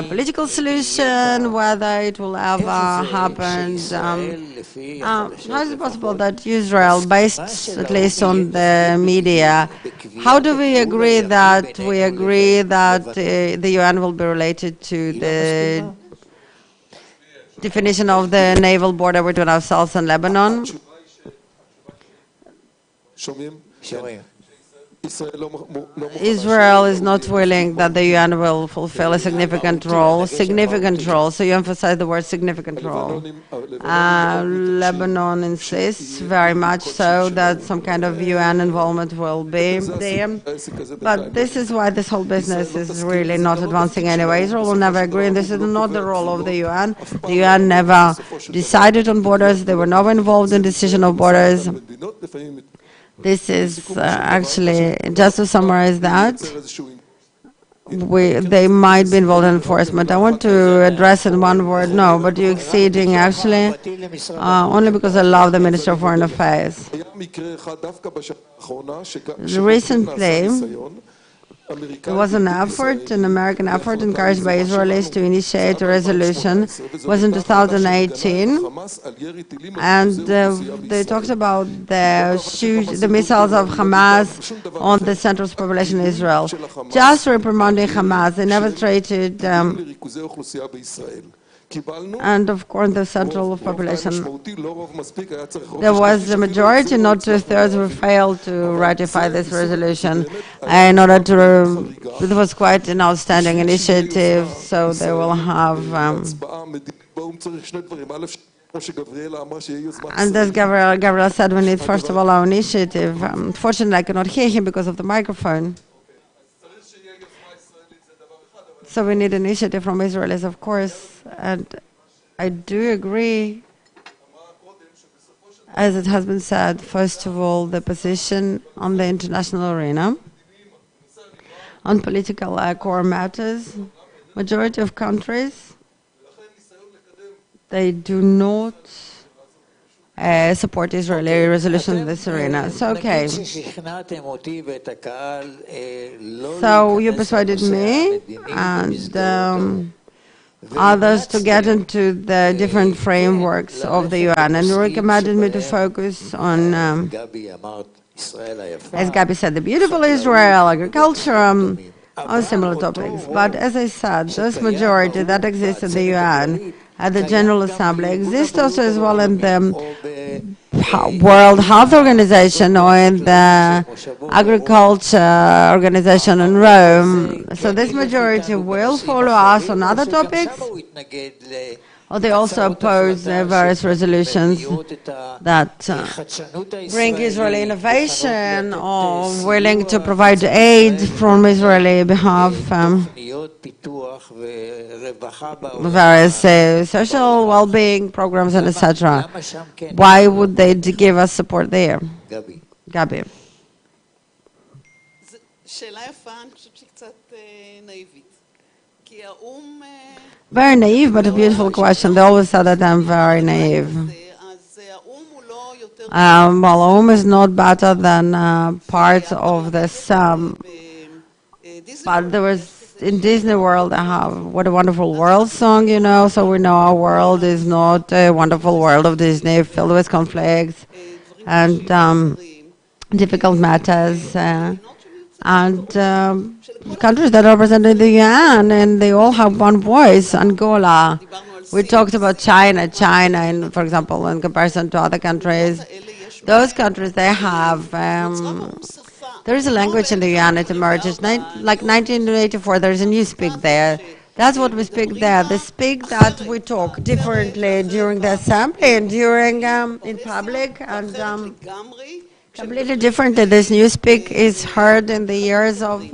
political solution, whether it will ever happen. How is it possible that Israel, based at least on the media, how do we agree that the UN will be related to the definition of the naval border between ourselves and Lebanon? Israel is not willing that the UN will fulfill a significant role. Significant role. So you emphasize the word significant role. Lebanon insists very much so that some kind of UN involvement will be there. But this is why this whole business is really not advancing anyway. Israel will never agree, and this is not the role of the UN. The UN never decided on borders. They were never involved in decision of borders. This is actually, just to summarize that, they might be involved in enforcement. I want to address in one word, no, but you're exceeding actually only because I love the Minister of Foreign Affairs. Recently, there was an effort, an American effort encouraged by Israelis to initiate a resolution. It was in 2018, and they talked about the missiles of Hamas on the central population in Israel. Just reprimanding Hamas, they never treated and of course the central population. There was a majority, not 2/3, who failed to ratify this resolution. In order to, it was quite an outstanding initiative, so they will have. And as Gabriela said, we need first of all our initiative. Unfortunately, I cannot hear him because of the microphone. So we need initiative from Israelis, of course, and I do agree, as it has been said, first of all, the position on the international arena, on political core matters. Majority of countries, they do not support Israeli resolutions in this arena. So, okay. So you persuaded me and others to get into the different frameworks of the UN, and you recommended me to focus on, as Gabi said, the beautiful Israel, agriculture, on similar topics. But as I said, this majority that exists in the UN at the General Assembly exists also as well in the World Health Organization or in the Agriculture Organization in Rome. So this majority will follow us on other topics, or they also oppose various resolutions that bring Israeli innovation or willing to provide aid from Israeli behalf, various social well-being programs and etc. Why would they give us support there? Gabi. Very naive, but a beautiful question. They always said that I'm very naive. Well, is not better than part of this, but there was, in Disney World, I have What a Wonderful World song, you know, so we know our world is not a wonderful world of Disney, filled with conflicts and difficult matters. And countries that are represented in the UN, and they all have one voice. Angola, we talked about China, in, for example, in comparison to other countries. Those countries, they have, there is a language in the UN, it emerges, like 1984, there is a new speak there. That's what we speak there. The speak that we talk differently during the assembly and during, in public, and completely differently. This new speak is heard in the years of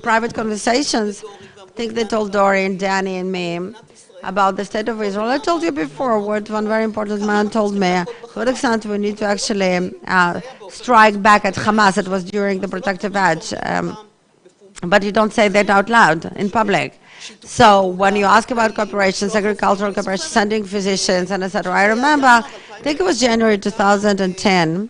private conversations. I think they told Dore and Danny and me about the state of Israel. I told you before what one very important man told me. To what extent we need to actually strike back at Hamas. It was during the protective edge. But you don't say that out loud in public. So when you ask about corporations, agricultural corporations, sending physicians and etc. I remember, I think it was January 2010,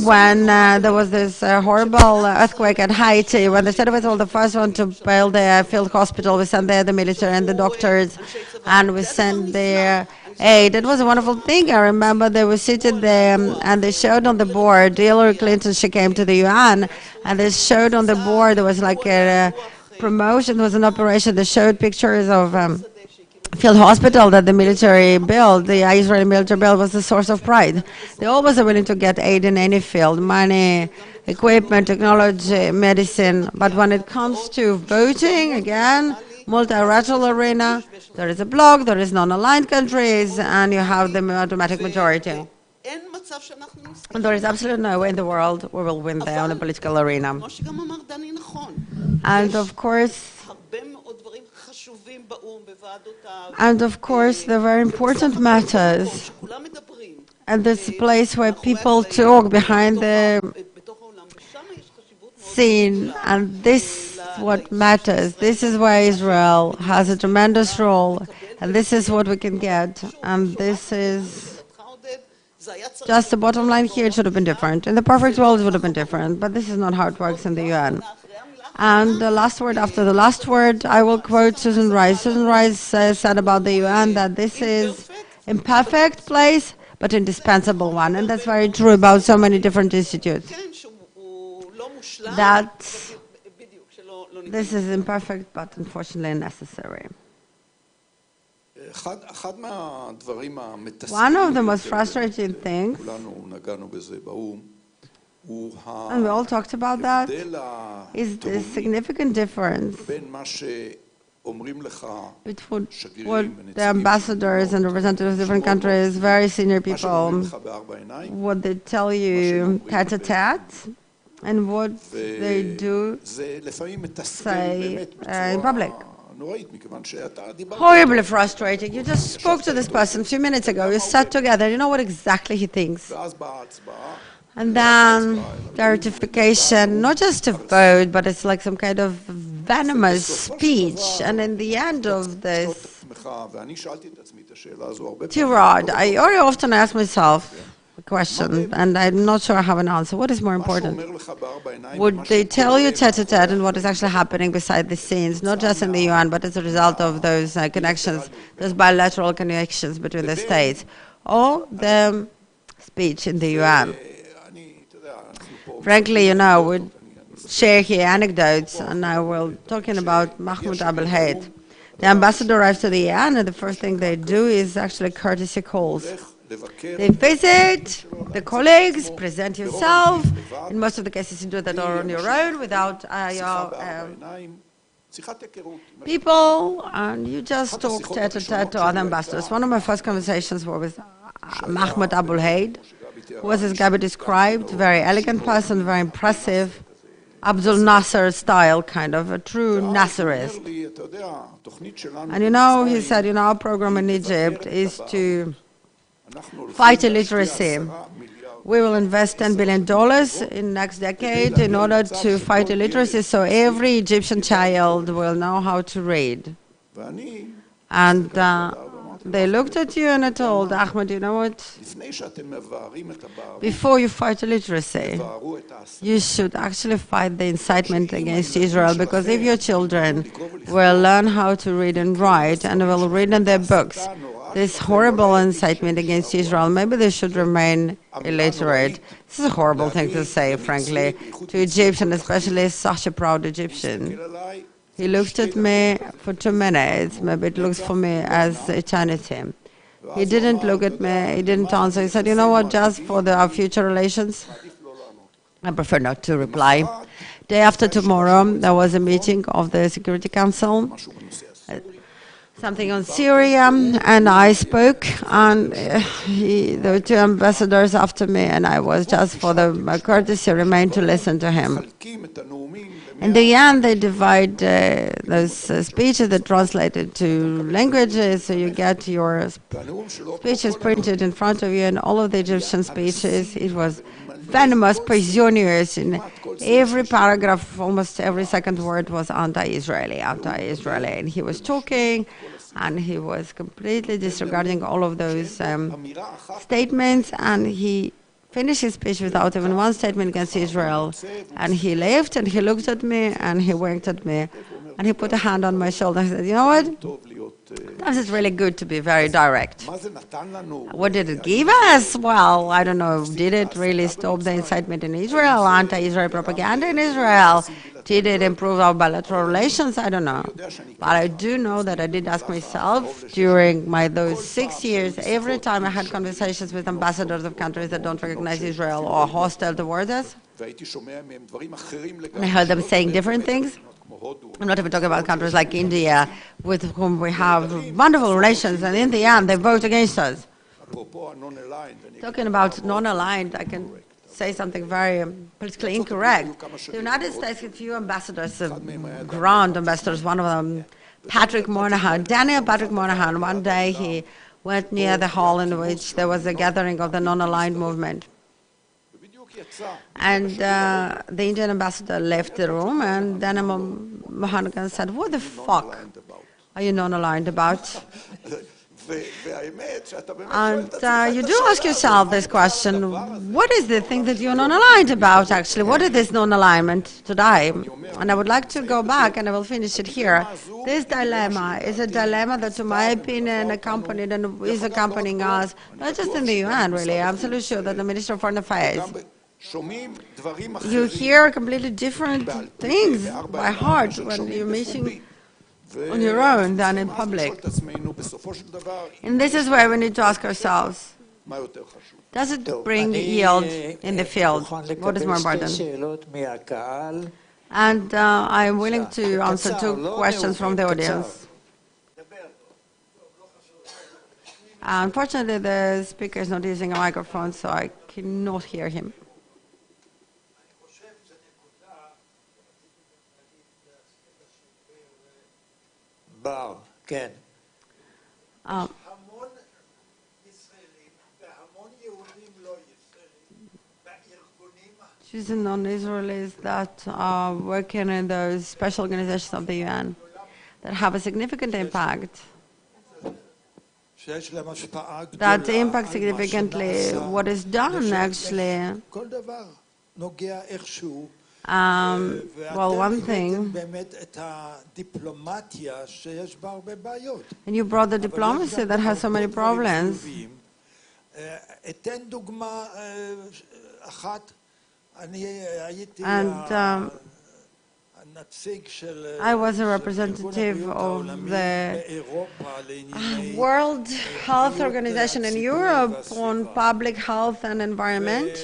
when there was this horrible earthquake at Haiti, when the state of Israel was the first one to build a field hospital. We sent there the military and the doctors, and we sent their aid. It was a wonderful thing. I remember they were seated there, and they showed on the board, Hillary Clinton, she came to the UN, and they showed on the board, there was like a promotion, there was an operation, they showed pictures of field hospital that the military built, the Israeli military built, was a source of pride. They always are willing to get aid in any field, money, equipment, technology, medicine. But when it comes to voting, again, multilateral arena, there is a bloc, there is non-aligned countries, and you have the automatic majority. And there is absolutely no way in the world we will win there on the political arena. And of course, they're very important matters. And this place where people talk behind the scene, and this is what matters. This is where Israel has a tremendous role, and this is what we can get. And this is just the bottom line here. It should have been different. In the perfect world, it would have been different, but this is not how it works in the UN. And the last word, after the last word, I will quote Susan Rice. Susan Rice said about the UN that this is imperfect place, but indispensable one. And that's very true about so many different institutes. That this is imperfect, but unfortunately necessary. One of the most frustrating things, and we all talked about that, is the significant difference between what the ambassadors and representatives of different countries, very senior people, what they tell you tete-a-tete, and what they do say in public. Horribly frustrating. You just spoke to this person a few minutes ago. You sat together. You know what exactly he thinks. And then the ratification, not just a vote, but it's like some kind of venomous speech. And in the end of this tirade, I very often ask myself a question, and I'm not sure I have an answer. What is more important? Would they tell you tete-a-tete and what is actually happening behind the scenes, not just in the UN, but as a result of those connections, those bilateral connections between the states, or the speech in the UN? Frankly, we share here anecdotes, and I will talking about Mahmoud Abel-Haid. The ambassador arrives to the UN, and the first thing they do is actually courtesy calls. They visit the colleagues, present yourself. In most of the cases, you do that on your own without your people, and you just talk tete-a-tete to other ambassadors. One of my first conversations was with Mahmoud Abel-Haid, who was, as Gabi described, very elegant person, very impressive, Abdul Nasser style, kind of a true Nasserist. And he said, our program in Egypt is to fight illiteracy. We will invest $10 billion in next decade in order to fight illiteracy, so every Egyptian child will know how to read. And they looked at you and I told Ahmed, you know what? Before you fight illiteracy, you should actually fight the incitement against Israel, because if your children will learn how to read and write and will read in their books this horrible incitement against Israel, maybe they should remain illiterate. This is a horrible thing to say, frankly, to Egyptian, especially such a proud Egyptian. He looked at me for 2 minutes. Maybe it looks for me as eternity. He didn't look at me. He didn't answer. He said, you know what, just for our future relations, I prefer not to reply. Day after tomorrow, there was a meeting of the Security Council, something on Syria, and I spoke, and there were 2 ambassadors after me, and I was just for the courtesy remained to listen to him. In the end, they divide those speeches that translated to languages, so you get your speeches printed in front of you, and all of the Egyptian speeches, it was venomous, poisonous. In every paragraph, almost every second word was anti-Israeli, anti-Israeli. And he was talking, and he was completely disregarding all of those statements, and he finished his speech without even one statement against Israel. And he left, and he looked at me, and he winked at me, and he put a hand on my shoulder and said, you know what? Sometimes it's really good to be very direct. What did it give us? Well, I don't know. Did it really stop the incitement in Israel, anti-Israel propaganda in Israel? Did it improve our bilateral relations? I don't know. But I do know that I did ask myself during those 6 years, every time I had conversations with ambassadors of countries that don't recognize Israel or hostile towards us, and I heard them saying different things. I'm not even talking about countries like India, with whom we have wonderful relations, and in the end, they vote against us. Talking about non-aligned, I can say something very politically incorrect. The United States had few ambassadors, grand ambassadors, one of them, Patrick Moynihan, Daniel Patrick Moynihan. One day he went near the hall in which there was a gathering of the non-aligned movement. And the Indian ambassador left the room, and then Mohangan said, "What the fuck are you non-aligned about?" And you do ask yourself this question, what is the thing that you're non-aligned about, actually? What is this non-alignment today? And I would like to go back, and I will finish it here. This dilemma is a dilemma that, to my opinion, accompanied and is accompanying us, not just in the UN, really. I'm absolutely sure that the Minister of Foreign Affairs, you hear completely different things by heart when you're meeting on your own than in public. And this is where we need to ask ourselves, does it bring yield in the field? What is more important? And I'm willing to answer 2 questions from the audience. Unfortunately, the speaker is not using a microphone, so I cannot hear him. She's non-Israelis that are working in those special organizations of the UN that have a significant impact, that impact significantly what is done, actually. Well, one thing, and you brought the diplomacy that has so many problems. And I was a representative of the World Health Organization in Europe on public health and environment.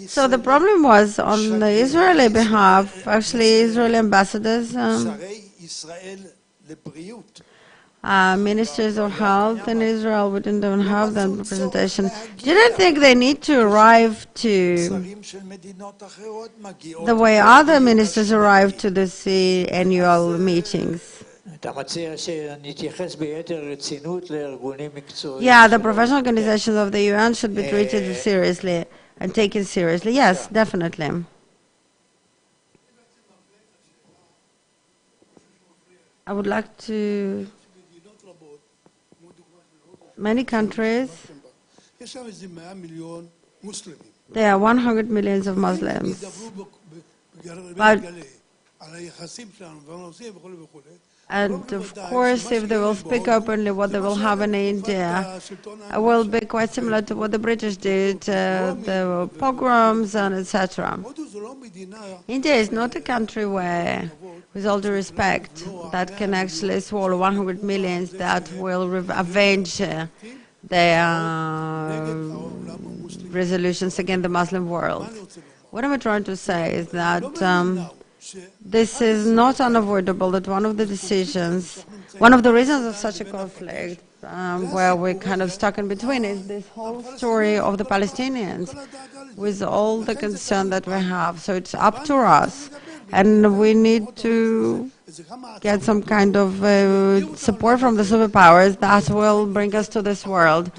So the problem was on the Israeli behalf, actually Israeli ambassadors, ministers of health in Israel, we didn't even have that representation. Didn't think they need to arrive to the way other ministers arrive to the annual meetings. Yeah, the professional organizations of the UN should be treated seriously and taken seriously. Yes, definitely. I would like to... Many countries, there are 100 million of Muslims. But and of course, if they will speak openly what they will have in India, will be quite similar to what the British did, the pogroms and etc. India is not a country where, with all due respect, that can actually swallow 100 million that will avenge their resolutions against the Muslim world. What I'm trying to say is that this is not unavoidable, that one of the decisions, one of the reasons of such a conflict, where we're kind of stuck in between, is this whole story of the Palestinians, with all the concern that we have. So it's up to us, and we need to get some kind of support from the superpowers that will bring us to this world,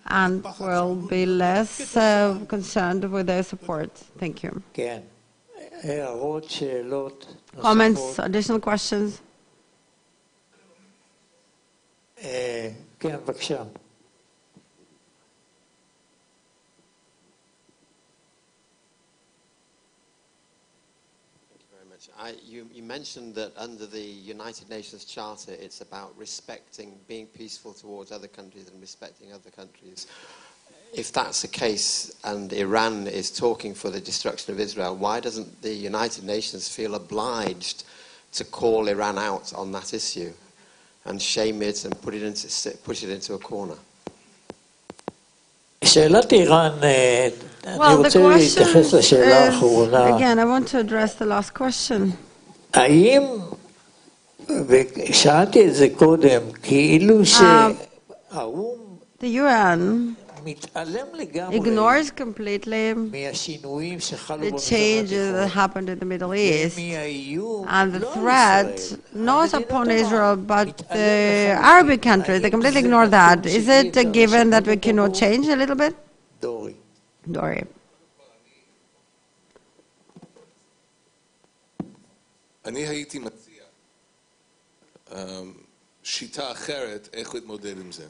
and will be less concerned with their support. Thank you. Comments, additional questions? you mentioned that under the United Nations Charter, it's about respecting, being peaceful towards other countries and respecting other countries. If that's the case, and Iran is talking for the destruction of Israel, why doesn't the United Nations feel obliged to call Iran out on that issue and shame it and push it into a corner? Well, the question is, again, I want to address the last question. The UN ignores completely the changes that happened in the Middle East and the threat, not upon Israel, but the Arabic countries. They completely ignore that. Is it a given that we cannot change a little bit? Dore.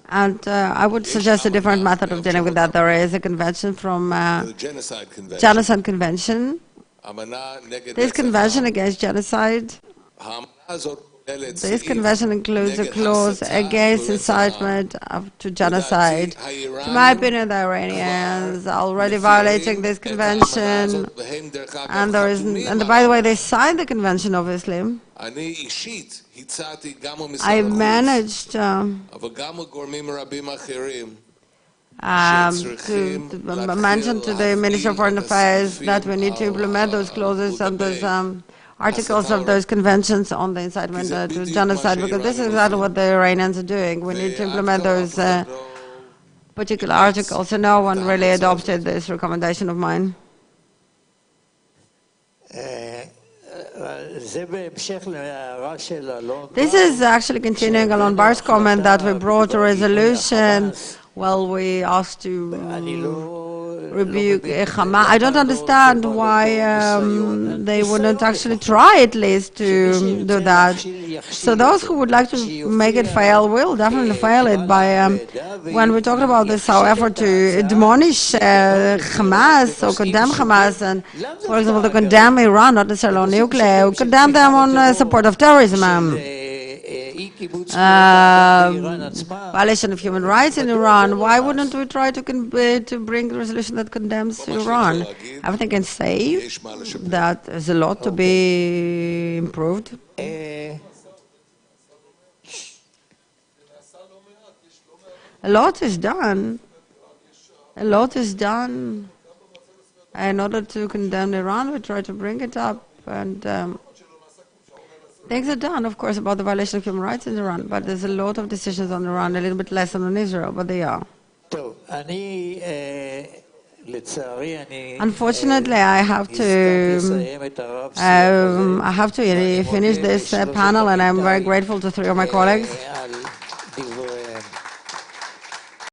And I would suggest a different method of dealing with that. There is a convention from Genocide Convention. This convention against genocide, this convention includes a clause against incitement to genocide. To my opinion, the Iranians are already violating this convention, and by the way, they signed the convention, obviously. I managed to mention to the Minister of Foreign Affairs that we need to implement those clauses and those articles of those conventions on the incitement to genocide, because this is exactly what the Iranians are doing. We need to implement those particular articles, and no one really adopted this recommendation of mine. This is actually continuing along Bar's comment that we brought a resolution. Well, we asked to rebuke Hamas. I don't understand why they wouldn't actually try at least to do that. So those who would like to make it fail will definitely fail it by, when we talk about this, however, to admonish Hamas or condemn Hamas and, for example, to condemn Iran, not necessarily on nuclear, condemn them on support of terrorism. Violation of human rights in Iran. Why wouldn't we try to bring a resolution that condemns Iran? Everything can say that there's a lot to be improved. A lot is done. A lot is done. In order to condemn Iran, we try to bring it up, and things are done, of course, about the violation of human rights in Iran, but there's a lot of decisions on Iran, a little bit less than on Israel, but they are. Unfortunately, I have to finish this panel, and I'm very grateful to three of my colleagues